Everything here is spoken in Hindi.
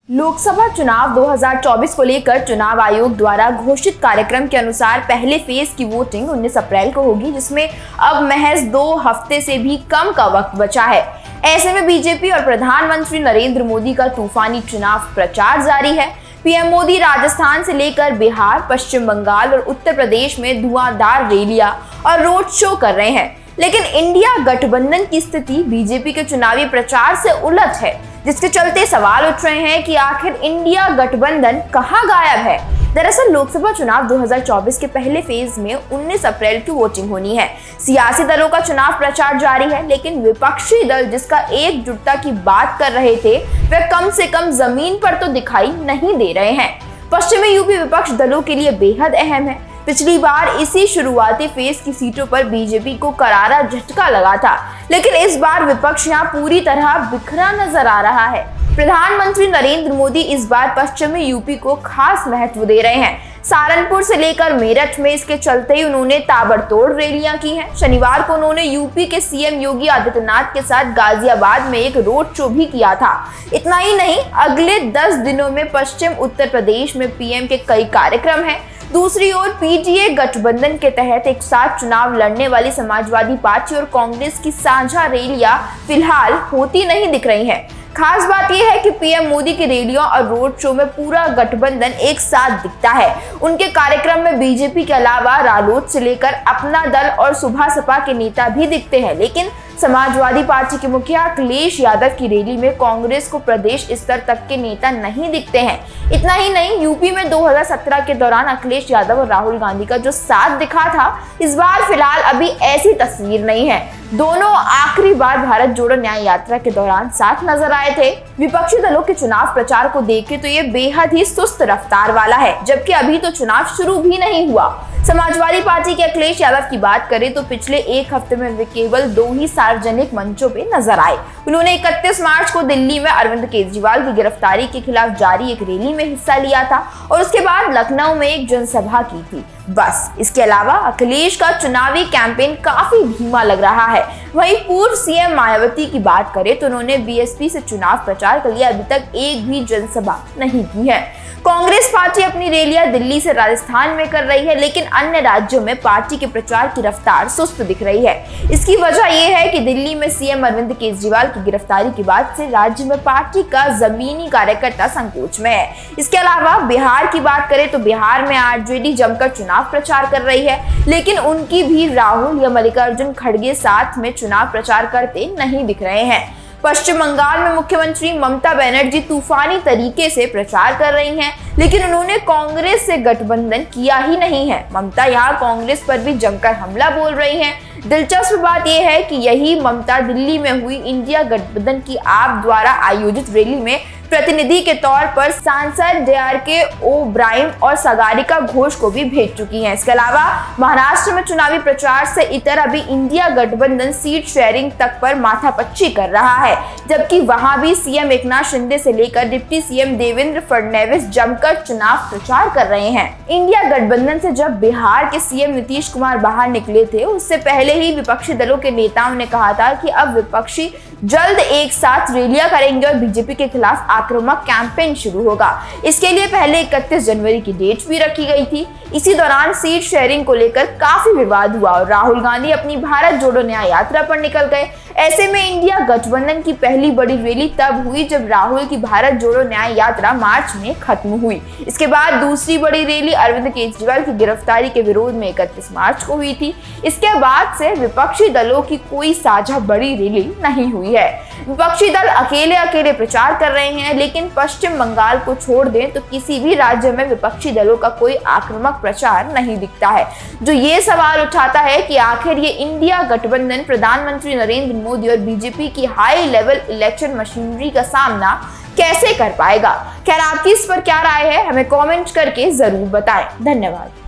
लोकसभा चुनाव 2024 को लेकर चुनाव आयोग द्वारा घोषित कार्यक्रम के अनुसार पहले फेज की वोटिंग 19 अप्रैल को होगी, जिसमें अब महज 2 हफ्ते से भी कम का वक्त बचा है। ऐसे में बीजेपी और प्रधानमंत्री नरेंद्र मोदी का तूफानी चुनाव प्रचार जारी है। पीएम मोदी राजस्थान से लेकर बिहार, पश्चिम बंगाल और उत्तर प्रदेश में धुआंधार रैलियां और रोड शो कर रहे हैं। लेकिन इंडिया गठबंधन की स्थिति बीजेपी के चुनावी प्रचार से उलट है, जिसके चलते सवाल उठ रहे हैं कि आखिर इंडिया गठबंधन कहां गायब है। दरअसल लोकसभा चुनाव 2024 के पहले फेज में 19 अप्रैल की वोटिंग होनी है। सियासी दलों का चुनाव प्रचार जारी है, लेकिन विपक्षी दल जिसका एकजुटता की बात कर रहे थे, वे कम से कम जमीन पर तो दिखाई नहीं दे रहे हैं। पश्चिमी यूपी विपक्ष दलों के लिए बेहद अहम है। पिछली बार इसी शुरुआती फेज की सीटों पर बीजेपी को करारा झटका लगा था, लेकिन इस बार विपक्ष यहां पूरी तरह बिखरा नजर आ रहा है। प्रधानमंत्री नरेंद्र मोदी इस बार पश्चिमी यूपी को खास महत्व दे रहे हैं। सहारनपुर से लेकर मेरठ में इसके चलते ही उन्होंने ताबड़तोड़ रैलियां की हैं। शनिवार को उन्होंने यूपी के सीएम योगी आदित्यनाथ के साथ गाजियाबाद में एक रोड शो भी किया था। इतना ही नहीं, अगले 10 दिनों में पश्चिम उत्तर प्रदेश में पीएम के कई कार्यक्रम हैं। दूसरी ओर पीटीए गठबंधन के तहत एक साथ चुनाव लड़ने वाली समाजवादी पार्टी और कांग्रेस की साझा रैलियां फिलहाल होती नहीं दिख रही हैं। खास बात यह है कि पीएम मोदी की रैलियों और रोड शो में पूरा गठबंधन एक साथ दिखता है। उनके कार्यक्रम में बीजेपी के अलावा रालोद से लेकर अपना दल और सुभाष सपा के नेता भी दिखते हैं, लेकिन समाजवादी पार्टी के मुखिया अखिलेश यादव की रैली में कांग्रेस को प्रदेश स्तर तक के नेता नहीं दिखते हैं। इतना ही नहीं, यूपी में 2017 के दौरान अखिलेश यादव और राहुल गांधी का जो साथ दिखा था, इस बार फिलहाल अभी ऐसी तस्वीर नहीं है। दोनों आखिरी बार भारत जोड़ो न्याय यात्रा के दौरान साथ नजर आए थे। विपक्षी दलों के चुनाव प्रचार को देखें तो ये बेहद ही सुस्त रफ्तार वाला है, जबकि अभी तो चुनाव शुरू भी नहीं हुआ। समाजवादी पार्टी के अखिलेश यादव की बात करें तो पिछले 1 हफ्ते में वे केवल 2 ही सार्वजनिक मंचों पे नजर आए। उन्होंने 31 मार्च को दिल्ली में अरविंद केजरीवाल की गिरफ्तारी के खिलाफ जारी एक रैली में हिस्सा लिया था और उसके बाद लखनऊ में एक जनसभा की थी। बस इसके अलावा अखिलेश का चुनावी कैंपेन काफी धीमा लग रहा है। वहीं पूर्व सीएम मायावती की बात करें तो उन्होंने बीएसपी से चुनाव प्रचार के लिए अभी तक एक भी जनसभा नहीं की है। कांग्रेस पार्टी अपनी रैलियां दिल्ली से राजस्थान में कर रही है, लेकिन अन्य राज्यों में पार्टी के प्रचार की रफ्तार सुस्त दिख रही है। इसकी वजह यह है कि दिल्ली में सीएम अरविंद केजरीवाल की गिरफ्तारी के बाद से राज्य में पार्टी का जमीनी कार्यकर्ता संकोच में है। इसके अलावा बिहार की बात करें तो बिहार में आरजेडी जमकर चुनाव प्रचार कर रही है, लेकिन उनकी भी राहुल या मल्लिकार्जुन खड़गे साथ में चुनाव प्रचार करते नहीं दिख रहे हैं। पश्चिम बंगाल में मुख्यमंत्री ममता बनर्जी तूफानी तरीके से प्रचार कर रही हैं, लेकिन उन्होंने कांग्रेस से गठबंधन किया ही नहीं है। ममता यहां कांग्रेस पर भी जमकर हमला बोल रही हैं। दिलचस्प बात यह है कि यही ममता दिल्ली में हुई इंडिया गठबंधन की आप द्वारा आयोजित रैली में प्रतिनिधि के तौर पर सांसद डीआरके ओब्रायन और सागरिका घोष को भी भेज चुकी हैं। इसके अलावा महाराष्ट्र में चुनावी प्रचार से इतर अभी इंडिया गठबंधन सीट शेयरिंग तक पर माथापच्ची कर रहा है, जबकि वहां भी सीएम एकनाथ शिंदे से लेकर डिप्टी सीएम देवेंद्र फडणवीस जमकर चुनाव प्रचार कर रहे हैं। इंडिया गठबंधन से जब बिहार के सीएम नीतीश कुमार बाहर निकले थे, उससे पहले ही विपक्षी दलों के नेताओं ने कहा था कि अब विपक्षी जल्द एक साथ रैलियां करेंगे और बीजेपी के खिलाफ आक्रामक कैंपेन शुरू होगा। इसके लिए पहले 31 जनवरी की डेट भी रखी गई थी। इसी दौरान सीट शेयरिंग को लेकर काफी विवाद हुआ और राहुल गांधी अपनी भारत जोड़ो न्याय यात्रा पर निकल गए। ऐसे में इंडिया गठबंधन की पहली बड़ी रैली तब हुई जब राहुल की भारत जोड़ो न्याय यात्रा मार्च में खत्म हुई। इसके बाद दूसरी बड़ी रैली अरविंद केजरीवाल की गिरफ्तारी के विरोध में 31 मार्च को हुई थी। इसके बाद से विपक्षी दलों की कोई साझा बड़ी रैली नहीं हुई है। विपक्षी दल अकेले अकेले प्रचार कर रहे हैं, लेकिन पश्चिम बंगाल को छोड़ दें तो किसी भी राज्य में विपक्षी दलों का कोई आक्रामक प्रचार नहीं दिखता है, जो ये सवाल उठाता है कि आखिर ये इंडिया गठबंधन प्रधानमंत्री नरेंद्र मोदी और बीजेपी की हाई लेवल इलेक्शन मशीनरी का सामना कैसे कर पाएगा। खैर, आपकी इस पर क्या राय है, हमें कमेंट करके जरूर बताएं। धन्यवाद।